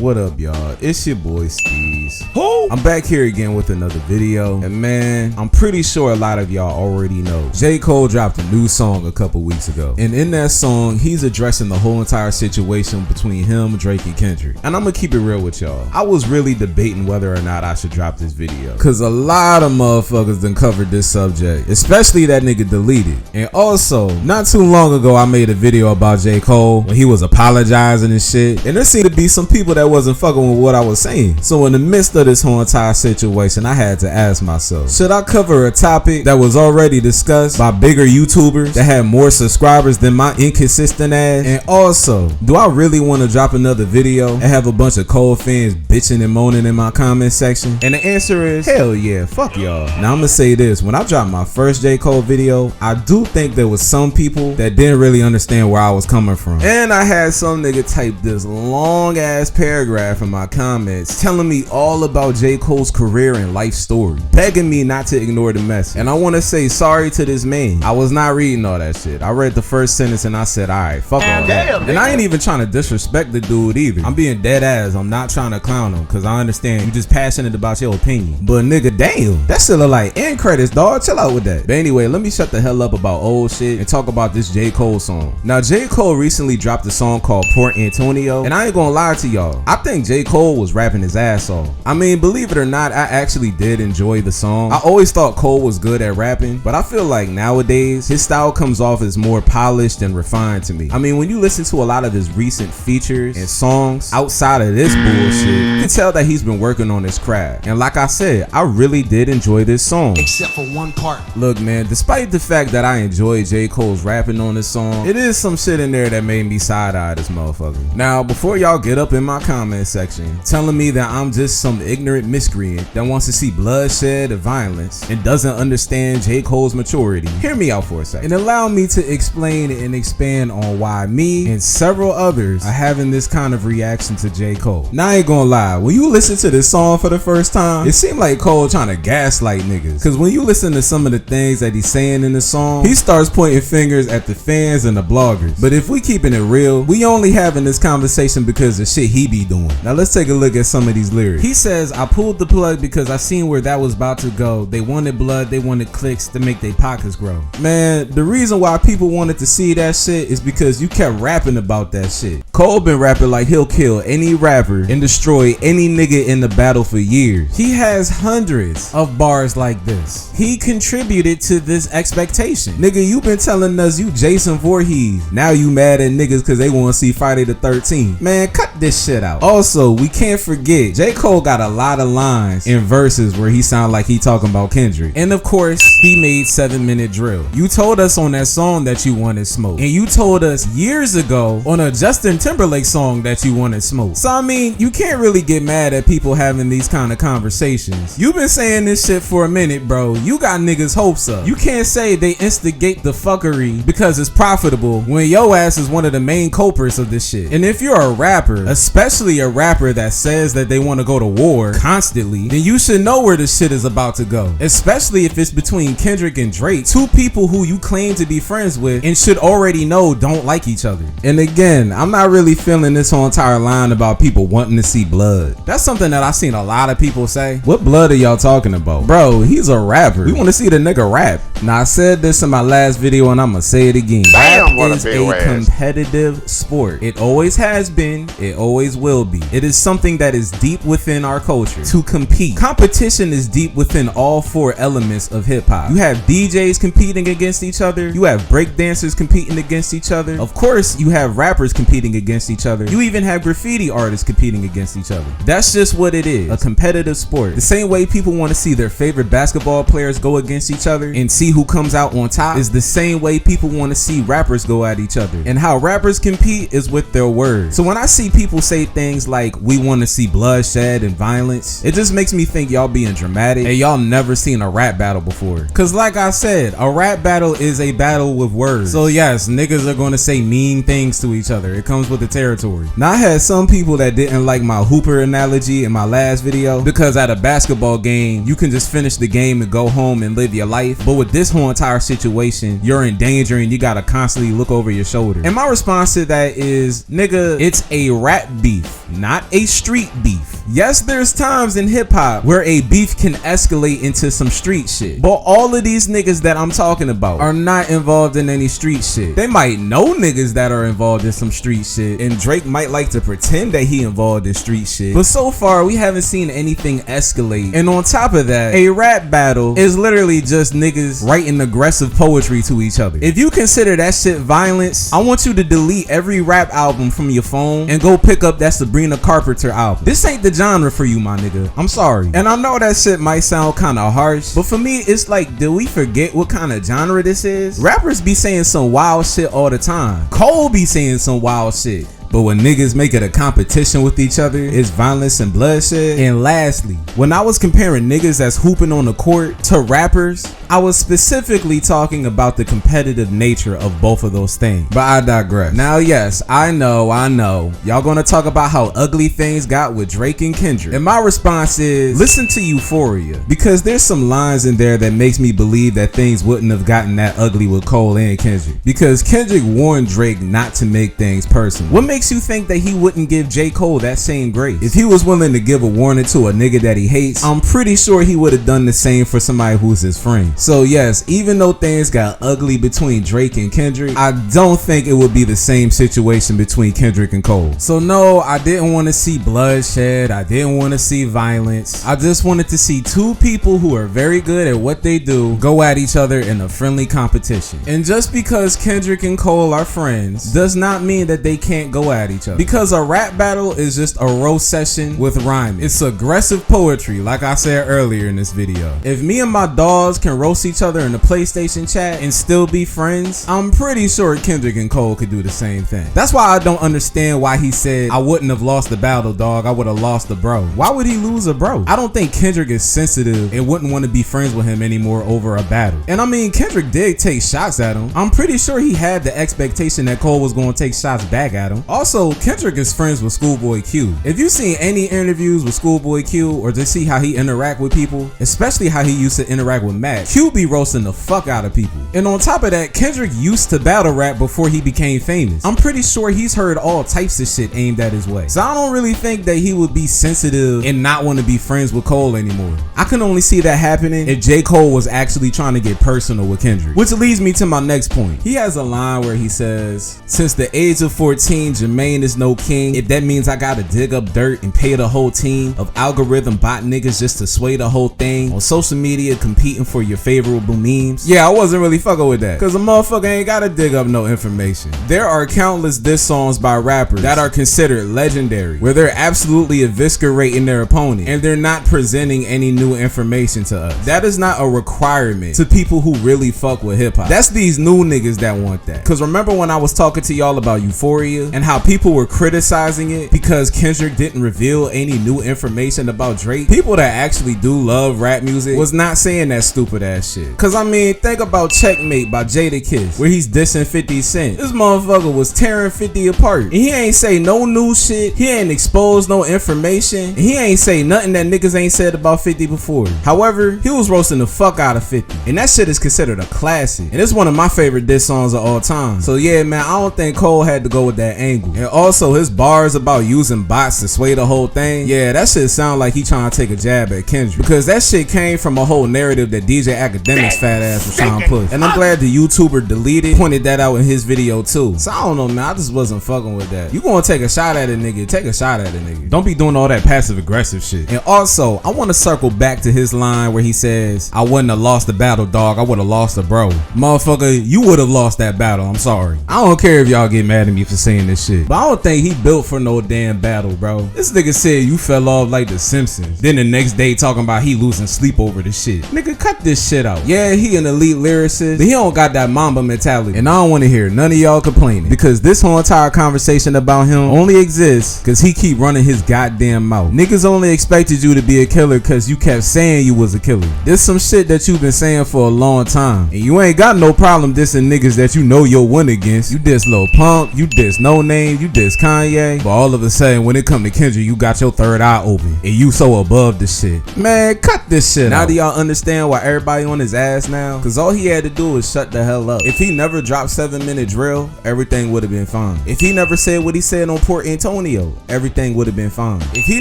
What up, y'all? It's your boy Steez. I'm back here again with another video, and man, I'm pretty sure a lot of y'all already know J. Cole dropped a new song a couple weeks ago, and in that song he's addressing the whole entire situation between him, Drake, and Kendrick. And I'm gonna keep it real with y'all, I was really debating whether or not I should drop this video, cause a lot of motherfuckers done covered this subject, especially that nigga Deleted. And also, not too long ago I made a video about J. Cole when he was apologizing and shit, and there seemed to be some people that wasn't fucking with what I was saying. So in the midst of this whole entire situation, I had to ask myself, should I cover a topic that was already discussed by bigger YouTubers that had more subscribers than my inconsistent ass? And also, do I really want to drop another video and have a bunch of Cole fans bitching and moaning in my comment section? And the answer is hell yeah, fuck y'all. Now I'm gonna say this, when I dropped my first J. Cole video, I do think there was some people that didn't really understand where I was coming from, and I had some nigga type this long ass paragraph in my comments telling me all about J. Cole's career and life story, begging me not to ignore the message. And I want to say sorry to this man, I was not reading all that shit. I read the first sentence and I said, alright, fuck all that. And I ain't even trying to disrespect the dude either, I'm being dead ass. I'm not trying to clown him, cause I understand you just passionate about your opinion, but nigga, damn, that shit look like end credits, dog. Chill out with that. But anyway, let me shut the hell up about old shit and talk about this J. Cole song. Now, J. Cole recently dropped a song called Port Antonio, and I ain't gonna lie to y'all, I think J. Cole was rapping his ass off. I mean, believe it or not, I actually did enjoy the song. I always thought Cole was good at rapping, but I feel like nowadays his style comes off as more polished and refined to me. I mean, when you listen to a lot of his recent features and songs outside of this bullshit, you can tell that he's been working on his craft. And like I said, I really did enjoy this song, except for one part. Look, man, despite the fact that I enjoy J. Cole's rapping on this song, it is some shit in there that made me side-eye this motherfucker. Now, before y'all get up in my comment section telling me that I'm just some ignorant miscreant that wants to see bloodshed and violence and doesn't understand J. Cole's maturity, hear me out for a second and allow me to explain and expand on why me and several others are having this kind of reaction to J. Cole. Now, I ain't gonna lie, when you listen to this song for the first time, it seemed like Cole trying to gaslight niggas, cause when you listen to some of the things that he's saying in the song, he starts pointing fingers at the fans and the bloggers. But if we keeping it real, we only having this conversation because of shit he be doing. Now let's take a look at some of these lyrics. He says, I pulled the plug because I seen where that was about to go. They wanted blood, they wanted clicks to make their pockets grow. Man, the reason why people wanted to see that shit is because you kept rapping about that shit. Cole been rapping like he'll kill any rapper and destroy any nigga in the battle for years. He has hundreds of bars like this. He contributed to this expectation. Nigga, you been telling us you Jason Voorhees. Now you mad at niggas cause they wanna see Friday the 13th. Man, cut this shit out. Also, we can't forget, J. Cole got a lot of lines in verses where he sound like he talking about Kendrick. And of course, he made 7 Minute Drill. You told us on that song that you wanted smoke. And you told us years ago on a Justin Timberlake song that you wanted smoke. So I mean, you can't really get mad at people having these kind of conversations. You've been saying this shit for a minute, bro. You got niggas hopes up. You can't say they instigate the fuckery because it's profitable when your ass is one of the main culprits of this shit. And if you're a rapper, especially a rapper that says that they want to go to war constantly, then you should know where this shit is about to go. Especially if it's between Kendrick and Drake, two people who you claim to be friends with and should already know don't like each other. And again, I'm not really feeling this whole entire line about people wanting to see blood. That's something that I've seen a lot of people say. What blood are y'all talking about? Bro, he's a rapper. We want to see the nigga rap. Now, I said this in my last video and I'm gonna say it again. Rap is a competitive sport. It always has been, it always will be. It is something that is deep within our culture to compete. Competition is deep within all four elements of hip hop. You have DJs competing against each other. You have breakdancers competing against each other. Of course, you have rappers competing against each other. You even have graffiti artists competing against each other. That's just what it is, a competitive sport. The same way people want to see their favorite basketball players go against each other and see who comes out on top is the same way people want to see rappers go at each other. And how rappers compete is with their words. So when I see people say things like we want to see bloodshed and violence, much. It just makes me think y'all being dramatic and y'all never seen a rap battle before. Cause like I said, a rap battle is a battle with words. So yes, niggas are gonna say mean things to each other. It comes with the territory. Now I had some people that didn't like my hooper analogy in my last video, because at a basketball game, you can just finish the game and go home and live your life. But with this whole entire situation, you're in danger and you gotta constantly look over your shoulder. And my response to that is, nigga, it's a rap beef, not a street beef. Yes, there's times in hip hop where a beef can escalate into some street shit, but all of these niggas that I'm talking about are not involved in any street shit. They might know niggas that are involved in some street shit, and Drake might like to pretend that he involved in street shit, but so far we haven't seen anything escalate. And on top of that, a rap battle is literally just niggas writing aggressive poetry to each other. If you consider that shit violence, I want you to delete every rap album from your phone and go pick up that Sabrina Carpenter album. This ain't the genre for you, my nigga. I'm sorry. And I know that shit might sound kind of harsh, but for me, it's like, did we forget what kind of genre this is? Rappers be saying some wild shit all the time. Cole be saying some wild shit. But when niggas make it a competition with each other, it's violence and bloodshed. And lastly, when I was comparing niggas that's hooping on the court to rappers, I was specifically talking about the competitive nature of both of those things. But I digress. Now, yes, I know, y'all gonna talk about how ugly things got with Drake and Kendrick. And my response is, listen to Euphoria, because there's some lines in there that makes me believe that things wouldn't have gotten that ugly with Cole and Kendrick. Because Kendrick warned Drake not to make things personal. What makes you think that he wouldn't give J. Cole that same grace? If he was willing to give a warning to a nigga that he hates, I'm pretty sure he would have done the same for somebody who's his friend. So yes, even though things got ugly between Drake and Kendrick, I don't think it would be the same situation between Kendrick and Cole. So no, I didn't want to see bloodshed. I didn't want to see violence. I just wanted to see two people who are very good at what they do go at each other in a friendly competition. And just because Kendrick and Cole are friends does not mean that they can't go at each other, because a rap battle is just a roast session with rhyming. It's aggressive poetry, like I said earlier in this video. If me and my dogs can roast each other in the PlayStation chat and still be friends, I'm pretty sure Kendrick and Cole could do the same thing. That's why I don't understand why he said, I wouldn't have lost the battle, dog, I would have lost the bro. Why would he lose a bro? I don't think Kendrick is sensitive and wouldn't want to be friends with him anymore over a battle. And I mean, Kendrick did take shots at him. I'm pretty sure he had the expectation that Cole was going to take shots back at him. Also, Kendrick is friends with Schoolboy Q. If you've seen any interviews with Schoolboy Q or just see how he interact with people, especially how he used to interact with Mac, Q be roasting the fuck out of people. And on top of that, Kendrick used to battle rap before he became famous. I'm pretty sure he's heard all types of shit aimed at his way. So I don't really think that he would be sensitive and not want to be friends with Cole anymore. I can only see that happening if J. Cole was actually trying to get personal with Kendrick. Which leads me to my next point. He has a line where he says, since the age of 14, Jermaine is no king. If that means I gotta dig up dirt and pay the whole team of algorithm bot niggas just to sway the whole thing on social media competing for your favorable memes. Yeah, I wasn't really fucking with that, cause a motherfucker ain't gotta dig up no information. There are countless diss songs by rappers that are considered legendary, where they're absolutely eviscerating their opponent and they're not presenting any new information to us. That is not a requirement to people who really fuck with hip hop. That's these new niggas that want that. Cause remember when I was talking to y'all about Euphoria and how people were criticizing it because Kendrick didn't reveal any new information about Drake? People that actually do love rap music was not saying that stupid ass shit. Cause I mean, think about Checkmate by Jadakiss, where he's dissing 50 Cent. This motherfucker was tearing 50 apart, and he ain't say no new shit, he ain't expose no information, and he ain't say nothing that niggas ain't said about 50 before. However, he was roasting the fuck out of 50, and that shit is considered a classic, and it's one of my favorite diss songs of all time. So yeah, man, I don't think Cole had to go with that angle. And also his bars about using bots to sway the whole thing, yeah, that shit sound like he trying to take a jab at Kendrick, because that shit came from a whole narrative that DJ Academic's fat ass was trying to push. And I'm glad the YouTuber deleted pointed that out in his video too. So I don't know, man, I just wasn't fucking with that. You gonna take a shot at a nigga, take a shot at a nigga. Don't be doing all that passive aggressive shit. And also, I want to circle back to his line where he says, I wouldn't have lost the battle, dog, I would have lost the bro. Motherfucker, you would have lost that battle, I'm sorry. I don't care if y'all get mad at me for saying this shit, but I don't think he built for no damn battle, bro. This nigga said you fell off like the Simpsons, then the next day talking about he losing sleep over the shit. Nigga, cut this shit shit out. Yeah, he an elite lyricist, but he don't got that Mamba mentality. And I don't want to hear none of y'all complaining, because this whole entire conversation about him only exists because he keep running his goddamn mouth. Niggas only expected you to be a killer because you kept saying you was a killer. This some shit that you've been saying for a long time, and you ain't got no problem dissing niggas that you know you'll win against. You diss Lil Pump, you diss No Name, you diss Kanye, but all of a sudden when it come to Kendrick, you got your third eye open and you so above the shit. Man, cut this shit out. Now do y'all understand why everybody on his ass now? Cause all he had to do was shut the hell up. If he never dropped 7-minute drill, everything would have been fine. If he never said what he said on Port Antonio, everything would have been fine. If he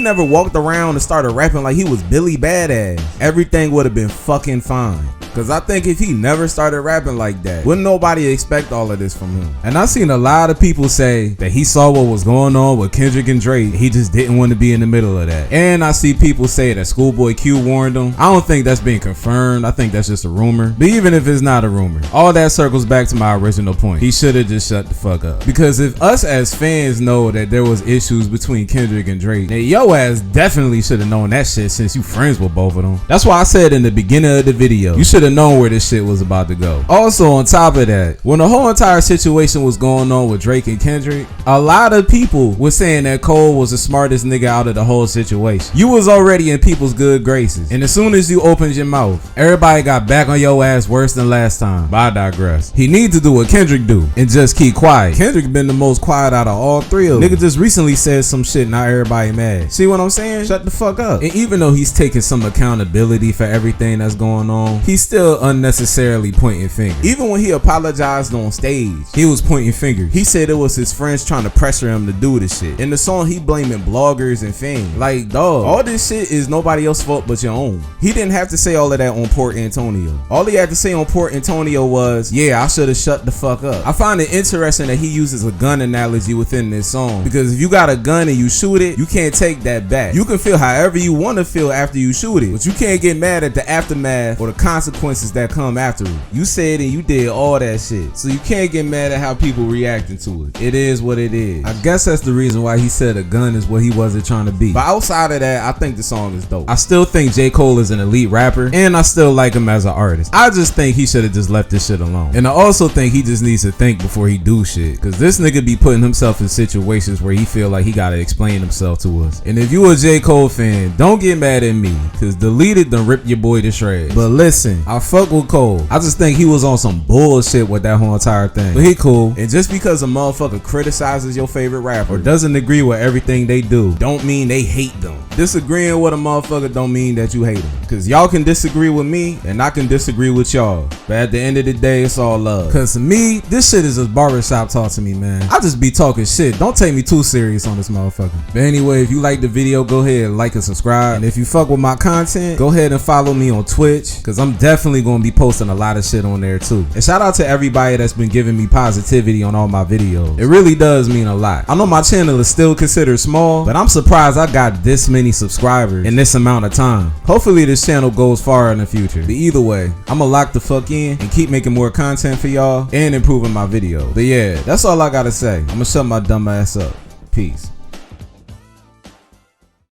never walked around and started rapping like he was Billy Badass, everything would have been fucking fine. Cause I think if he never started rapping like that, wouldn't nobody expect all of this from him. And I seen a lot of people say that he saw what was going on with Kendrick and Drake, he just didn't want to be in the middle of that. And I see people say that Schoolboy Q warned him. I don't think that's being confirmed, I think that's just a rumor. But even if it's not a rumor, all that circles back to my original point. He should have just shut the fuck up. Because if us as fans know that there was issues between Kendrick and Drake, then yo ass definitely should have known that shit since you friends with both of them. That's why I said in the beginning of the video, you should have known where this shit was about to go. Also, on top of that, when the whole entire situation was going on with Drake and Kendrick, a lot of people were saying that Cole was the smartest nigga out of the whole situation. You was already in people's good graces, and as soon as you opened your mouth, everybody got back on your ass worse than last time. But I digress. He needs to do what Kendrick do and just keep quiet. Kendrick been the most quiet out of all three of them. Nigga just recently said some shit, now everybody mad. See what I'm saying? Shut the fuck up. And even though he's taking some accountability for everything that's going on, he's still unnecessarily pointing fingers. Even when he apologized on stage, he was pointing fingers. He said it was his friends trying to pressure him to do this shit. In the song, he blaming bloggers and fans. Like, dog, all this shit is nobody else's fault but your own. He didn't have to say all of that on Port Antonio. All he had to say on Port Antonio was, yeah, I should have shut the fuck up. I find it interesting that he uses a gun analogy within this song, because if you got a gun and you shoot it, you can't take that back. You can feel however you want to feel after you shoot it, but you can't get mad at the aftermath or the consequences that come after it. You said and you did all that shit, so you can't get mad at how people reacting to it. It is what it is. I guess that's the reason why he said a gun is what he wasn't trying to be. But outside of that, I think the song is dope. I still think J. Cole is an elite rapper, and I still like him as an artist. I just think he should have just left this shit alone. And I also think he just needs to think before he do shit, cause this nigga be putting himself in situations where he feel like he gotta explain himself to us. And if you a J. Cole fan, don't get mad at me, cause Deleted done rip your boy to shreds. But listen, I fuck with Cole. I just think he was on some bullshit with that whole entire thing. But he cool. And just because a motherfucker criticizes your favorite rapper or doesn't agree with everything they do, don't mean they hate them. Disagreeing with a motherfucker don't mean that you hate them. Cause y'all can disagree with me and I can disagree with y'all. But at the end of the day, it's all love. Cause to me, this shit is just barbershop talk to me, man. I just be talking shit. Don't take me too serious on this motherfucker. But anyway, if you like the video, go ahead and like and subscribe. And if you fuck with my content, go ahead and follow me on Twitch, cause I'm definitely gonna be posting a lot of shit on there too. And shout out to everybody that's been giving me positivity on all my videos. It really does mean a lot. I know my channel is still considered small, but I'm surprised I got this many subscribers in this amount of time. Hopefully this channel goes far in the future. But either way, I'ma lock the fuck in and keep making more content for y'all and improving my videos. But yeah, that's all I gotta say. I'ma shut my dumb ass up. Peace.